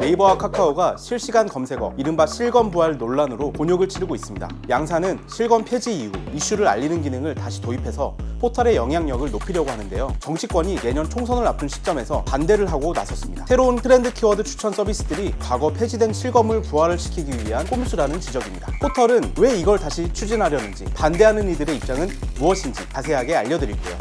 네이버와 카카오가 실시간 검색어 이른바 실검 부활 논란으로 곤욕을 치르고 있습니다. 양사는 실검 폐지 이후 이슈를 알리는 기능을 다시 도입해서 포털의 영향력을 높이려고 하는데요. 정치권이 내년 총선을 앞둔 시점에서 반대를 하고 나섰습니다. 새로운 트렌드 키워드 추천 서비스들이 과거 폐지된 실검을 부활을 시키기 위한 꼼수라는 지적입니다. 포털은 왜 이걸 다시 추진하려는지, 반대하는 이들의 입장은 무엇인지 자세하게 알려드릴게요.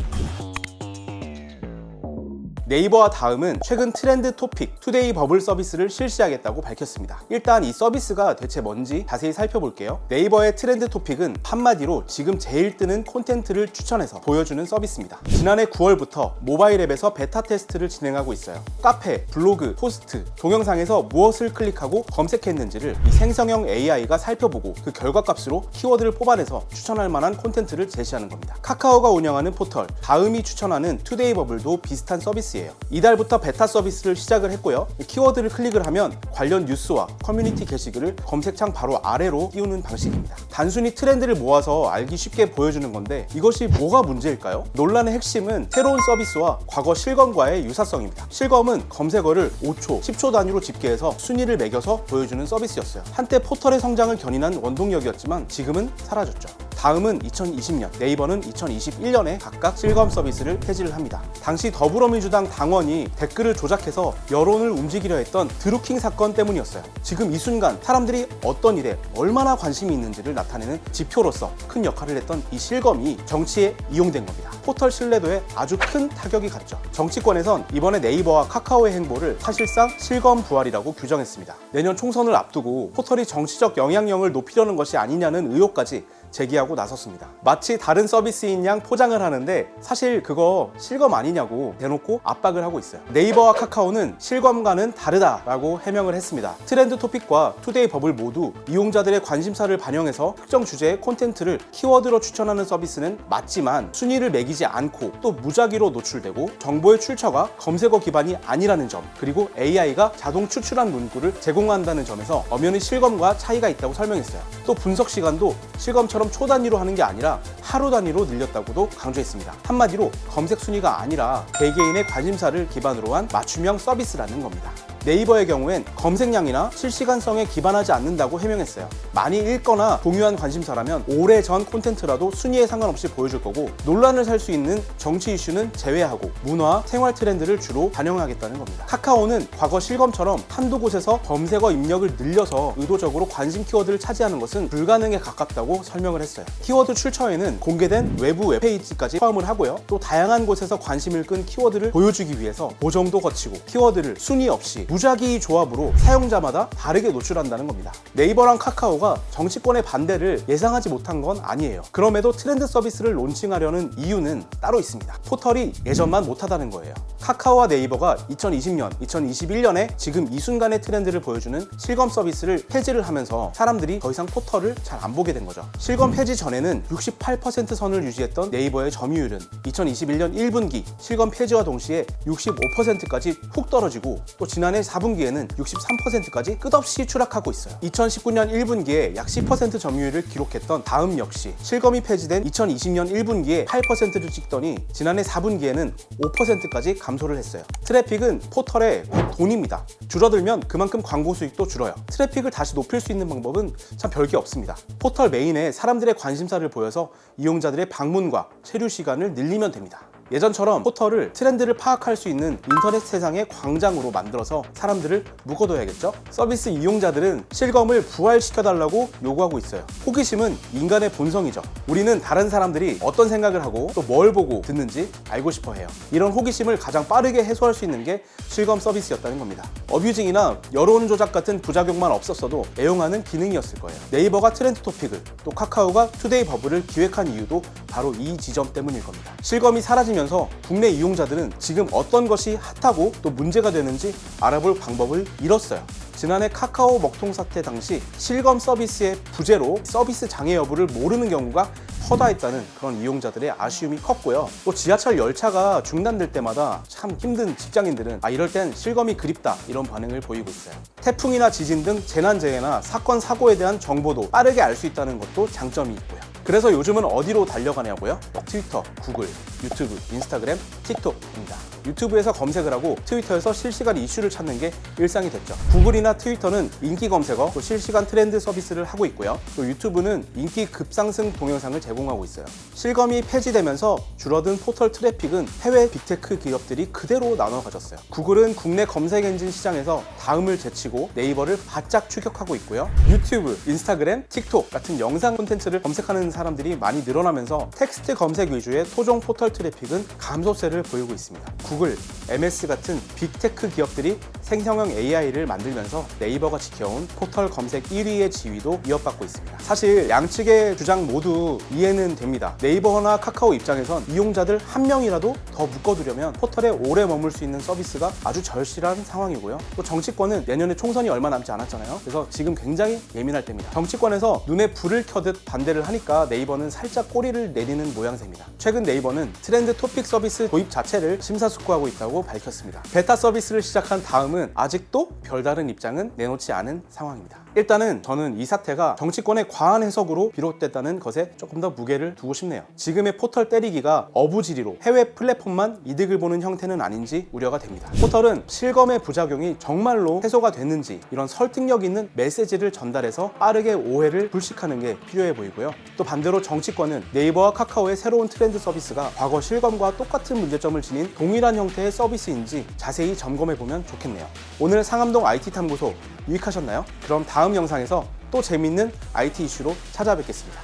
네이버와 다음은 최근 트렌드 토픽 투데이 버블 서비스를 실시하겠다고 밝혔습니다. 일단 이 서비스가 대체 뭔지 자세히 살펴볼게요. 네이버의 트렌드 토픽은 한마디로 지금 제일 뜨는 콘텐츠를 추천해서 보여주는 서비스입니다. 지난해 9월부터 모바일 앱에서 베타 테스트를 진행하고 있어요. 카페, 블로그, 포스트, 동영상에서 무엇을 클릭하고 검색했는지를 이 생성형 AI가 살펴보고 그 결과값으로 키워드를 뽑아내서 추천할 만한 콘텐츠를 제시하는 겁니다. 카카오가 운영하는 포털 다음이 추천하는 투데이 버블도 비슷한 서비스예요. 이달부터 베타 서비스를 시작을 했고요. 키워드를 클릭을 하면 관련 뉴스와 커뮤니티 게시글을 검색창 바로 아래로 띄우는 방식입니다. 단순히 트렌드를 모아서 알기 쉽게 보여주는 건데 이것이 뭐가 문제일까요? 논란의 핵심은 새로운 서비스와 과거 실검과의 유사성입니다. 실검은 검색어를 5초, 10초 단위로 집계해서 순위를 매겨서 보여주는 서비스였어요. 한때 포털의 성장을 견인한 원동력이었지만 지금은 사라졌죠. 다음은 2020년, 네이버는 2021년에 각각 실검 서비스를 폐지를 합니다. 당시 더불어민주당 당원이 댓글을 조작해서 여론을 움직이려 했던 드루킹 사건 때문이었어요. 지금 이 순간 사람들이 어떤 일에 얼마나 관심이 있는지를 나타내는 지표로서 큰 역할을 했던 이 실검이 정치에 이용된 겁니다. 포털 신뢰도에 아주 큰 타격이 갔죠. 정치권에선 이번에 네이버와 카카오의 행보를 사실상 실검 부활이라고 규정했습니다. 내년 총선을 앞두고 포털이 정치적 영향력을 높이려는 것이 아니냐는 의혹까지 제기하고 나섰습니다. 마치 다른 서비스인 양 포장을 하는데 사실 그거 실검 아니냐고 대놓고 압박을 하고 있어요. 네이버와 카카오는 실검과는 다르다라고 해명을 했습니다. 트렌드 토픽과 투데이 버블 모두 이용자들의 관심사를 반영해서 특정 주제의 콘텐츠를 키워드로 추천하는 서비스는 맞지만 순위를 매기지 않고 또 무작위로 노출되고 정보의 출처가 검색어 기반이 아니라는 점, 그리고 AI가 자동 추출한 문구를 제공한다는 점에서 엄연히 실검과 차이가 있다고 설명했어요. 또 분석 시간도 실검처럼 초 단위로 하는 게 아니라 하루 단위로 늘렸다고도 강조했습니다. 한마디로 검색 순위가 아니라 개개인의 관심사를 기반으로 한 맞춤형 서비스라는 겁니다. 네이버의 경우엔 검색량이나 실시간성에 기반하지 않는다고 해명했어요. 많이 읽거나 공유한 관심사라면 오래전 콘텐츠라도 순위에 상관없이 보여줄 거고 논란을 살 수 있는 정치 이슈는 제외하고 문화, 생활 트렌드를 주로 반영하겠다는 겁니다. 카카오는 과거 실검처럼 한두 곳에서 검색어 입력을 늘려서 의도적으로 관심 키워드를 차지하는 것은 불가능에 가깝다고 설명을 했어요. 키워드 출처에는 공개된 외부 웹페이지까지 포함을 하고요. 또 다양한 곳에서 관심을 끈 키워드를 보여주기 위해서 보정도 거치고 키워드를 순위 없이 무작위 조합으로 사용자마다 다르게 노출한다는 겁니다. 네이버랑 카카오가 정치권의 반대를 예상하지 못한 건 아니에요. 그럼에도 트렌드 서비스를 론칭하려는 이유는 따로 있습니다. 포털이 예전만 못하다는 거예요. 카카오와 네이버가 2020년, 2021년에 지금 이 순간의 트렌드를 보여주는 실검 서비스를 폐지를 하면서 사람들이 더 이상 포털을 잘 안 보게 된 거죠. 실검 폐지 전에는 68% 선을 유지했던 네이버의 점유율은 2021년 1분기 실검 폐지와 동시에 65%까지 훅 떨어지고 또 지난해 4분기에는 63%까지 끝없이 추락하고 있어요. 2019년 1분기에 약 10% 점유율을 기록했던 다음 역시 실검이 폐지된 2020년 1분기에 8%를 찍더니 지난해 4분기에는 5%까지 감소를 했어요. 트래픽은 포털의 곧 돈입니다. 줄어들면 그만큼 광고 수익도 줄어요. 트래픽을 다시 높일 수 있는 방법은 참 별게 없습니다. 포털 메인에 사람들의 관심사를 보여서 이용자들의 방문과 체류 시간을 늘리면 됩니다. 예전처럼 포털을 트렌드를 파악할 수 있는 인터넷 세상의 광장으로 만들어서 사람들을 묶어둬야겠죠? 서비스 이용자들은 실검을 부활시켜달라고 요구하고 있어요. 호기심은 인간의 본성이죠. 우리는 다른 사람들이 어떤 생각을 하고 또 뭘 보고 듣는지 알고 싶어 해요. 이런 호기심을 가장 빠르게 해소할 수 있는 게 실검 서비스였다는 겁니다. 어뷰징이나 여론 조작 같은 부작용만 없었어도 애용하는 기능이었을 거예요. 네이버가 트렌드 토픽을, 또 카카오가 투데이 버블을 기획한 이유도 바로 이 지점 때문일 겁니다. 실검이 사라지면서 국내 이용자들은 지금 어떤 것이 핫하고 또 문제가 되는지 알아볼 방법을 잃었어요. 지난해 카카오 먹통 사태 당시 실검 서비스의 부재로 서비스 장애 여부를 모르는 경우가 허다했다는 그런 이용자들의 아쉬움이 컸고요. 또 지하철 열차가 중단될 때마다 참 힘든 직장인들은 이럴 땐 실검이 그립다 이런 반응을 보이고 있어요. 태풍이나 지진 등 재난재해나 사건 사고에 대한 정보도 빠르게 알 수 있다는 것도 장점이 있고요. 그래서 요즘은 어디로 달려가냐고요? 트위터, 구글, 유튜브, 인스타그램, 틱톡입니다. 유튜브에서 검색을 하고 트위터에서 실시간 이슈를 찾는 게 일상이 됐죠. 구글이나 트위터는 인기 검색어, 또 실시간 트렌드 서비스를 하고 있고요. 또 유튜브는 인기 급상승 동영상을 제공하고 있어요. 실검이 폐지되면서 줄어든 포털 트래픽은 해외 빅테크 기업들이 그대로 나눠 가졌어요. 구글은 국내 검색 엔진 시장에서 다음을 제치고 네이버를 바짝 추격하고 있고요. 유튜브, 인스타그램, 틱톡 같은 영상 콘텐츠를 검색하는 사람들이 많이 늘어나면서 텍스트 검색 위주의 토종 포털 트래픽은 감소세를 보이고 있습니다. 구글, MS 같은 빅테크 기업들이 생성형 AI를 만들면서 네이버가 지켜온 포털 검색 1위의 지위도 위협받고 있습니다. 사실 양측의 주장 모두 이해는 됩니다. 네이버나 카카오 입장에선 이용자들 한 명이라도 더 묶어두려면 포털에 오래 머물 수 있는 서비스가 아주 절실한 상황이고요. 또 정치권은 내년에 총선이 얼마 남지 않았잖아요. 그래서 지금 굉장히 예민할 때입니다. 정치권에서 눈에 불을 켜듯 반대를 하니까 네이버는 살짝 꼬리를 내리는 모양새입니다. 최근 네이버는 트렌드 토픽 서비스 도입 자체를 심사숙고하고 있다고 밝혔습니다. 베타 서비스를 시작한 다음은 아직도 별다른 입장은 내놓지 않은 상황입니다. 일단은 저는 이 사태가 정치권의 과한 해석으로 비롯됐다는 것에 조금 더 무게를 두고 싶네요. 지금의 포털 때리기가 어부지리로 해외 플랫폼만 이득을 보는 형태는 아닌지 우려가 됩니다. 포털은 실검의 부작용이 정말로 해소가 됐는지 이런 설득력 있는 메시지를 전달해서 빠르게 오해를 불식하는 게 필요해 보이고요. 또 반대로 정치권은 네이버와 카카오의 새로운 트렌드 서비스가 과거 실검과 똑같은 문제점을 지닌 동일한 형태의 서비스인지 자세히 점검해보면 좋겠네요. 오늘 상암동 IT탐구소 유익하셨나요? 그럼 다음 영상에서 또 재밌는 IT 이슈로 찾아뵙겠습니다.